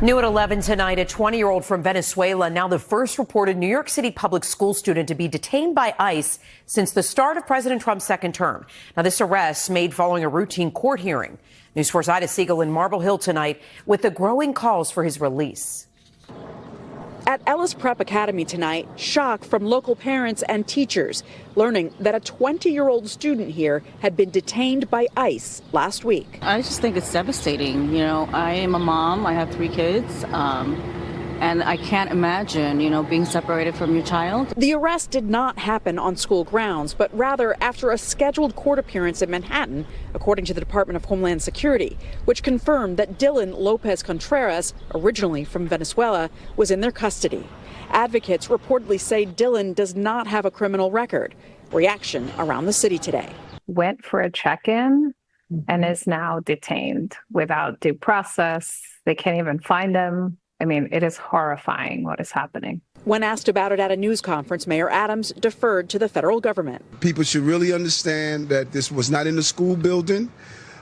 New at 11 tonight, a 20-year-old from Venezuela, now the first reported New York City public school student to be detained by ICE since the start of President Trump's second term. Now, this arrest made following a routine court hearing. News 4's Ida Siegel in Marble Hill tonight with the growing calls for his release. At Ellis Prep Academy tonight, shock from local parents and teachers, learning that a 20-year-old student here had been detained by ICE last week. I just think it's devastating. You know, I am a mom, I have 3 kids, and I can't imagine, being separated from your child. The arrest did not happen on school grounds, but rather after a scheduled court appearance in Manhattan, according to the Department of Homeland Security, which confirmed that Dylan Lopez Contreras, originally from Venezuela, was in their custody. Advocates reportedly say Dylan does not have a criminal record. Reaction around the city today. Went for a check-in and is now detained without due process. They can't even find him. I mean, it is horrifying what is happening. When asked about it at a news conference, Mayor Adams deferred to the federal government. People should really understand that this was not in the school building.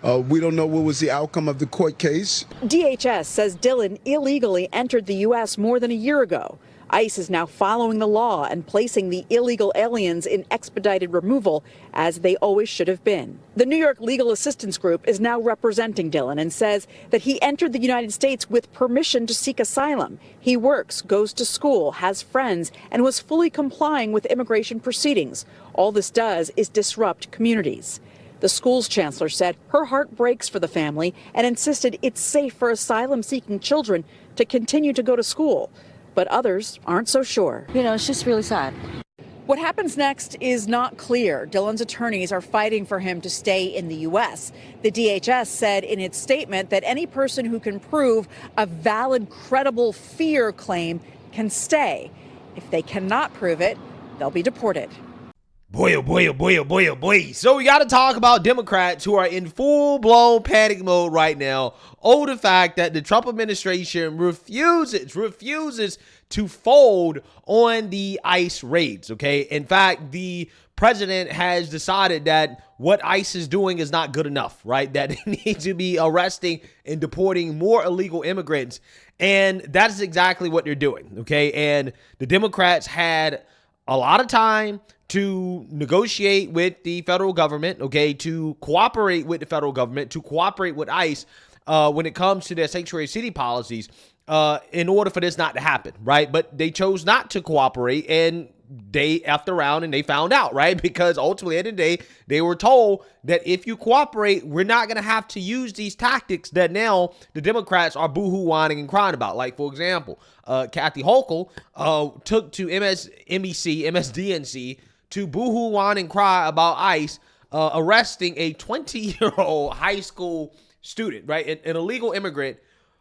We don't know what was the outcome of the court case. DHS says Dylan illegally entered the U.S. more than a year ago. ICE is now following the law and placing the illegal aliens in expedited removal, as they always should have been. The New York Legal Assistance Group is now representing Dylan and says that he entered the United States with permission to seek asylum. He works, goes to school, has friends, and was fully complying with immigration proceedings. All this does is disrupt communities. The school's chancellor said her heart breaks for the family and insisted it's safe for asylum-seeking children to continue to go to school. But others aren't so sure. It's just really sad. What happens next is not clear. Dylan's attorneys are fighting for him to stay in the U.S. The DHS said in its statement that any person who can prove a valid, credible fear claim can stay. If they cannot prove it, they'll be deported. Boy, oh boy, oh boy, oh boy, oh boy. So we got to talk about Democrats who are in full-blown panic mode right now over the fact that the Trump administration refuses to fold on the ICE raids, okay? In fact, the president has decided that what ICE is doing is not good enough, right? That they need to be arresting and deporting more illegal immigrants. And that is exactly what they're doing, okay? And the Democrats had a lot of time to negotiate with the federal government, okay, to cooperate with the federal government, to cooperate with ICE when it comes to their sanctuary city policies in order for this not to happen, right? But they chose not to cooperate, and they effed around and they found out, right? Because ultimately at the end of the day, they were told that if you cooperate, we're not going to have to use these tactics that now the Democrats are boohoo whining and crying about. Like, for example, Kathy Hochul took to MSDNC to boohoo whine and cry about ICE arresting a 20-year-old high school student, right? An illegal immigrant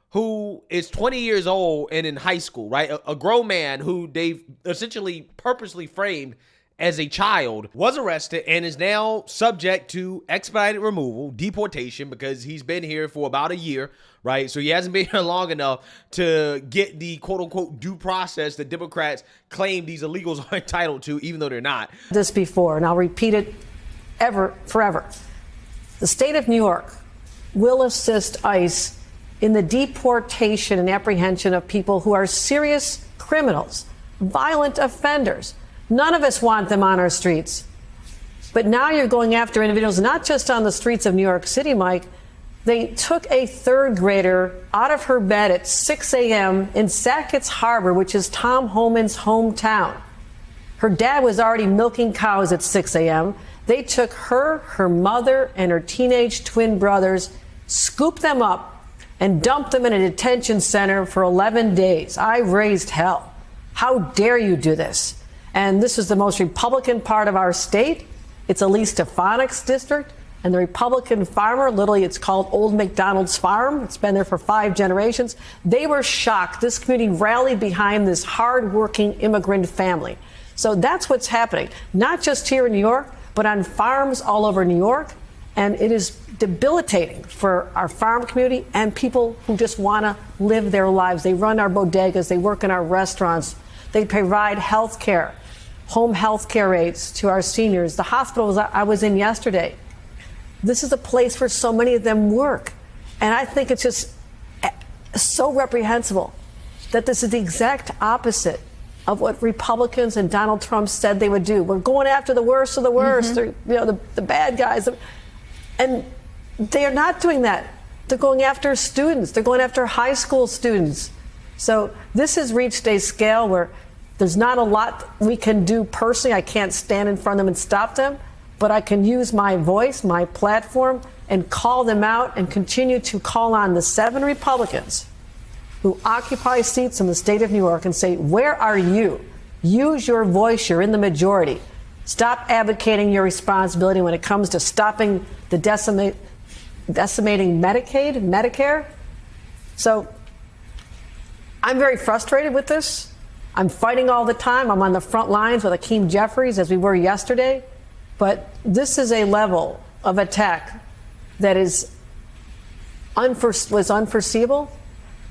who is 20 years old and in high school, right? A grown man who they've essentially purposely framed as a child was arrested and is now subject to expedited removal, deportation, because he's been here for about a year, right? So he hasn't been here long enough to get the quote-unquote due process that Democrats claim these illegals are entitled to, even though they're not. This before, and I'll repeat it forever. The state of New York will assist ICE in the deportation and apprehension of people who are serious criminals, violent offenders. None of us want them on our streets. But now you're going after individuals, not just on the streets of New York City, Mike. They took a 3rd grader out of her bed at 6 a.m. in Sackett's Harbor, which is Tom Homan's hometown. Her dad was already milking cows at 6 a.m. They took her, her mother, and her teenage twin brothers, scooped them up, and dumped them in a detention center for 11 days. I raised hell. How dare you do this? And this is the most Republican part of our state. It's Elise Stefanik's district. And the Republican farmer, literally it's called Old McDonald's Farm. It's been there for 5 generations. They were shocked. This community rallied behind this hardworking immigrant family. So that's what's happening, not just here in New York, but on farms all over New York. And it is debilitating for our farm community and people who just want to live their lives. They run our bodegas. They work in our restaurants. They provide health care, home health care aids to our seniors. The hospitals I was in yesterday, this is a place where so many of them work. And I think it's just so reprehensible that this is the exact opposite of what Republicans and Donald Trump said they would do. We're going after the worst of the worst, or, the bad guys. And they are not doing that. They're going after students. They're going after high school students. So this has reached a scale where there's not a lot we can do personally. I can't stand in front of them and stop them, but I can use my voice, my platform, and call them out and continue to call on the 7 Republicans who occupy seats in the state of New York and say, where are you? Use your voice. You're in the majority. Stop advocating your responsibility when it comes to stopping the decimating Medicaid, Medicare. So I'm very frustrated with this. I'm fighting all the time. I'm on the front lines with Hakeem Jeffries, as we were yesterday. But this is a level of attack that was unforeseeable,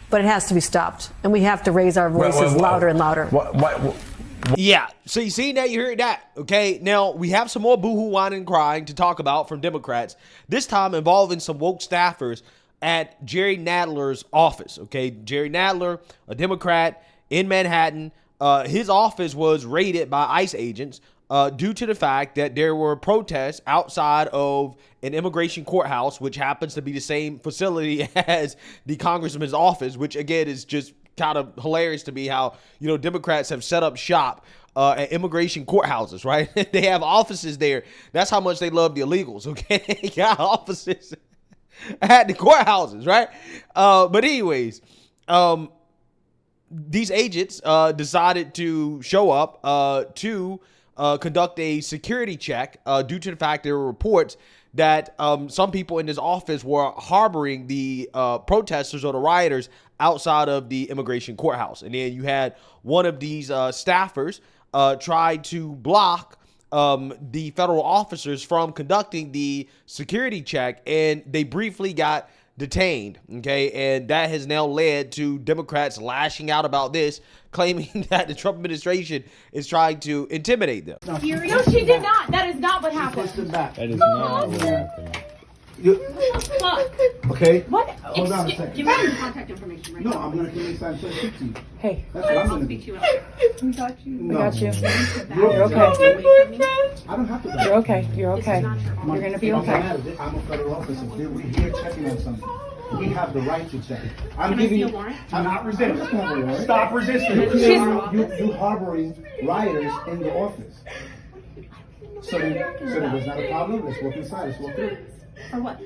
but it has to be stopped. And we have to raise our voices louder and louder. Yeah, so you see that, you heard that, okay? Now, we have some more boohoo whining and crying to talk about from Democrats, this time involving some woke staffers at Jerry Nadler's office, okay? Jerry Nadler, a Democrat in Manhattan, his office was raided by ICE agents due to the fact that there were protests outside of an immigration courthouse, which happens to be the same facility as the congressman's office, which, again, is just kind of hilarious to me how, Democrats have set up shop at immigration courthouses, right? They have offices there. That's how much they love the illegals, okay? They got offices at the courthouses, right? But anyways, these agents decided to show up to conduct a security check due to the fact there were reports that some people in this office were harboring the protesters or the rioters outside of the immigration courthouse. And then you had one of these staffers try to block the federal officers from conducting the security check, and they briefly got detained, okay? And that has now led to Democrats lashing out about this, claiming that the Trump administration is trying to intimidate them. No, she did not. That is not what happened. That is not what happened. Fuck. Okay. What? Hold on a second. Give me your contact information right now. No, I'm going to give you time to speak to you. Hey. That's what I'm going to Speak to do. you after. We got you. No. I got you. You're okay. I don't have to. You're okay. You're okay. You're going to be okay. I'm a federal officer. We're here checking on something. We have the right to check. I'm Can I giving see a you. warrant? I'm not resisting. Stop resisting. You harboring rioters in the office. So there's not a problem. Let's walk inside. Let's walk through. For what?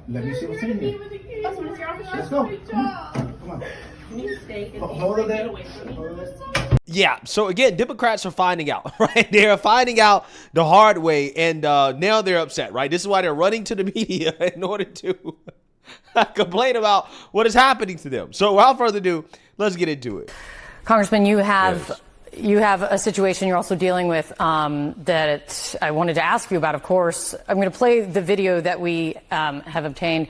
Let me see what's in here. Let's go. Come on. Hold it there. Yeah, so again, Democrats are finding out, right? They are finding out the hard way, and now they're upset, right? This is why they're running to the media in order to complain about what is happening to them. So without further ado, let's get into it. Congressman, you have a situation you're also dealing with that I wanted to ask you about, of course. I'm going to play the video that we have obtained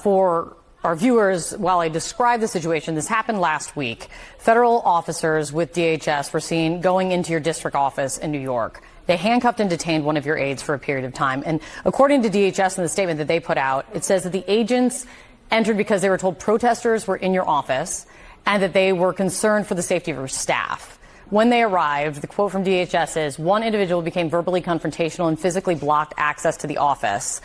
for our viewers while I describe the situation. This happened last week. Federal officers with DHS were seen going into your district office in New York. They handcuffed and detained one of your aides for a period of time. And according to DHS in the statement that they put out, it says that the agents entered because they were told protesters were in your office and that they were concerned for the safety of your staff. When they arrived, the quote from DHS is, one individual became verbally confrontational and physically blocked access to the office.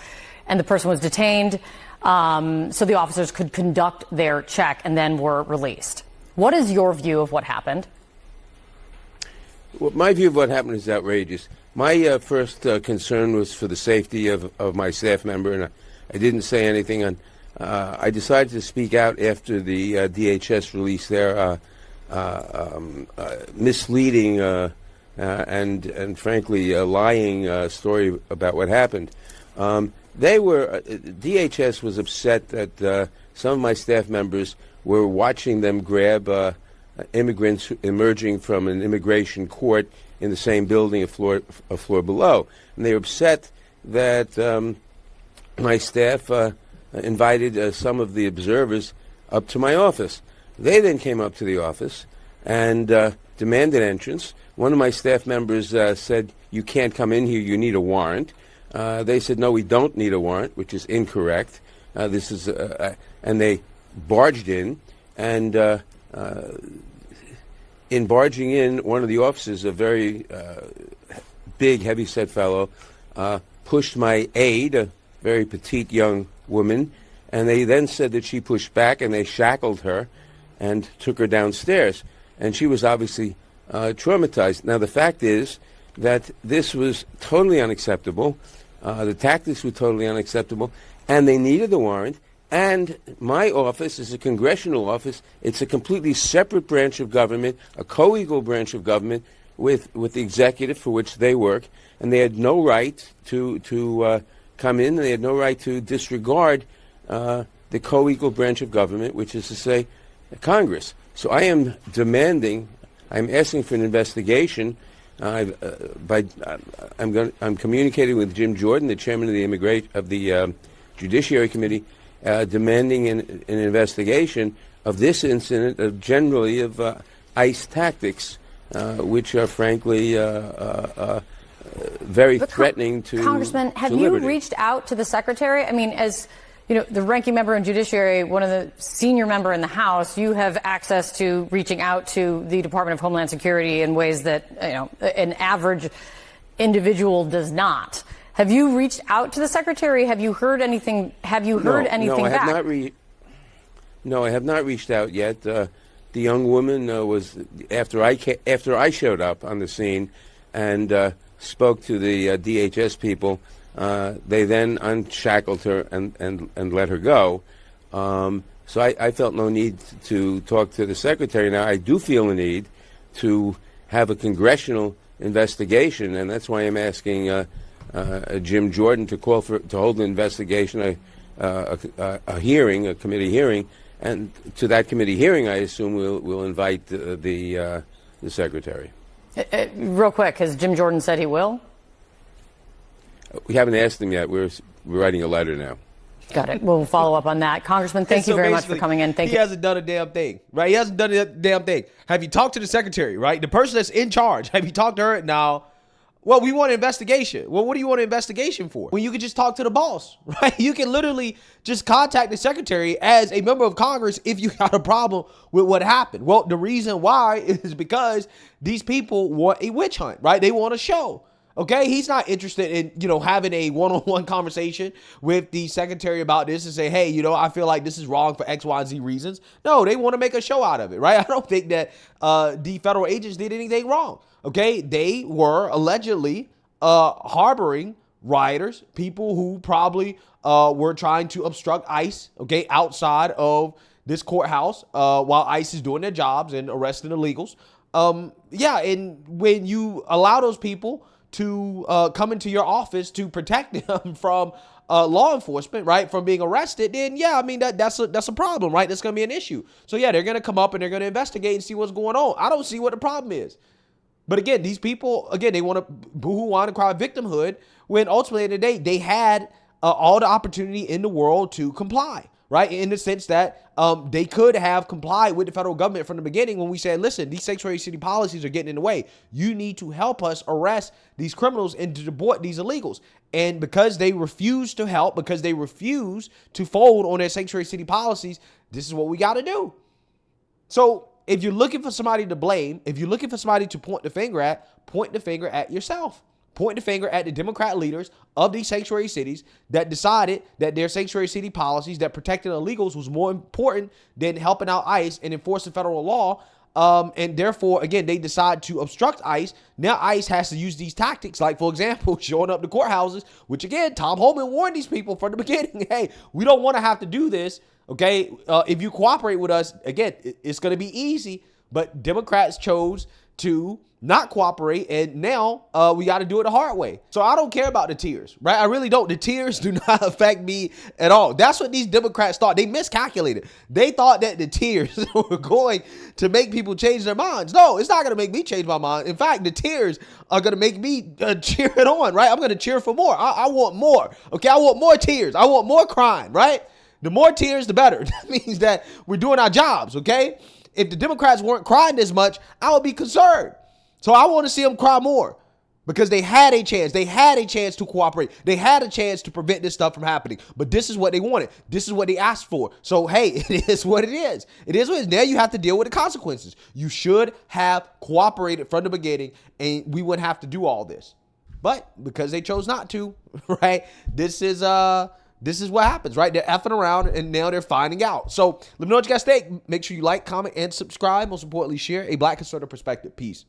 And the person was detained so the officers could conduct their check and then were released. What is your view of what happened? Well, my view of what happened is outrageous. My first concern was for the safety of my staff member, and I didn't say anything. I decided to speak out after the DHS released their misleading and frankly lying story about what happened. DHS was upset that some of my staff members were watching them grab immigrants emerging from an immigration court in the same building a floor below. And they were upset that my staff invited some of the observers up to my office. They then came up to the office and demanded entrance. One of my staff members said, "You can't come in here, you need a warrant." They said, "No, we don't need a warrant," which is incorrect. And they barged in, and in barging in, one of the officers, a very big, heavy-set fellow, pushed my aide, a very petite young woman, and they then said that she pushed back, and they shackled her and took her downstairs. And she was obviously traumatized. Now, the fact is that this was totally unacceptable. The tactics were totally unacceptable, and they needed the warrant. And my office is a congressional office. It's a completely separate branch of government, a co-equal branch of government with the executive for which they work. And they had no right to come in. And they had no right to disregard the co-equal branch of government, which is to say Congress. So I am I'm asking for an investigation. I'm communicating with Jim Jordan, the chairman of the Judiciary Committee, demanding an investigation of this incident, of ICE tactics, which are frankly very threatening to Congressman, have you reached out to the secretary? I mean, as you know, the ranking member in Judiciary, one of the senior member in the House, you have access to reaching out to the Department of Homeland Security in ways that, you know, an average individual does not. Have you reached out to the secretary? Have you heard anything? Have you heard anything back? No, I have not reached out yet. The young woman was after I showed up on the scene and spoke to the DHS people. They then unshackled her and let her go. So I felt no need to talk to the secretary. Now, I do feel a need to have a congressional investigation, and that's why I'm asking Jim Jordan to hold an investigation, a hearing, a committee hearing, and to that committee hearing, I assume we'll invite the secretary. Real quick, has Jim Jordan said he will? We haven't asked him yet. We're writing a letter now. Got it. We'll follow up on that. Congressman, thank you very much for coming in. Thank you. He hasn't done a damn thing, right? He hasn't done a damn thing. Have you talked to the secretary, right? The person that's in charge. Have you talked to her? Now, well, we want an investigation. Well, what do you want an investigation for? When you could just talk to the boss, right? You can literally just contact the secretary as a member of Congress if you got a problem with what happened. Well, the reason why is because these people want a witch hunt, right? They want a show. Okay, he's not interested in, you know, having a one-on-one conversation with the secretary about this and say, hey, you know, I feel like this is wrong for X, Y, and Z reasons. No, they want to make a show out of it, right? I don't think that the federal agents did anything wrong. Okay, they were allegedly harboring rioters, people who probably were trying to obstruct ICE, okay, outside of this courthouse while ICE is doing their jobs and arresting illegals. Yeah, and when you allow those people to come into your office to protect them from law enforcement, right, from being arrested, then yeah, I mean that's a problem, right? That's going to be an issue. So yeah, they're going to come up and they're going to investigate and see what's going on. I don't see what the problem is. But again, these people, again, they want to boohoo, whine, and cry victimhood when ultimately at the day they had all the opportunity in the world to comply, right? In the sense that they could have complied with the federal government from the beginning when we said, listen, these sanctuary city policies are getting in the way. You need to help us arrest these criminals and to deport these illegals. And because they refuse to help, because they refuse to fold on their sanctuary city policies, this is what we got to do. So if you're looking for somebody to blame, if you're looking for somebody to point the finger at yourself. Point the finger at the Democrat leaders of these sanctuary cities that decided that their sanctuary city policies that protected illegals was more important than helping out ICE and enforcing federal law. And therefore, again, they decide to obstruct ICE. Now ICE has to use these tactics, like, for example, showing up to courthouses, which, again, Tom Homan warned these people from the beginning. Hey, we don't want to have to do this. OK, if you cooperate with us, again, it's going to be easy. But Democrats chose to not cooperate, and now we got to do it the hard way. So I don't care about the tears, right? I really don't. The tears do not affect me at all. That's what these Democrats thought. They miscalculated. They thought that the tears were going to make people change their minds. No, it's not going to make me change my mind. In fact, the tears are going to make me cheer it on, right? I'm going to cheer for more. I want more. Okay, I want more tears. I want more crying, right? The more tears, the better. That means that we're doing our jobs, okay? If the Democrats weren't crying this much, I would be concerned. So I want to see them cry more. Because they had a chance. They had a chance to cooperate. They had a chance to prevent this stuff from happening. But this is what they wanted. This is what they asked for. So, hey, it is what it is. It is what it is. Now you have to deal with the consequences. You should have cooperated from the beginning, and we wouldn't have to do all this. But because they chose not to, right, this is what happens, right? They're effing around, and now they're finding out. So let me know what you guys think. Make sure you like, comment, and subscribe. Most importantly, share a Black conservative perspective. Peace.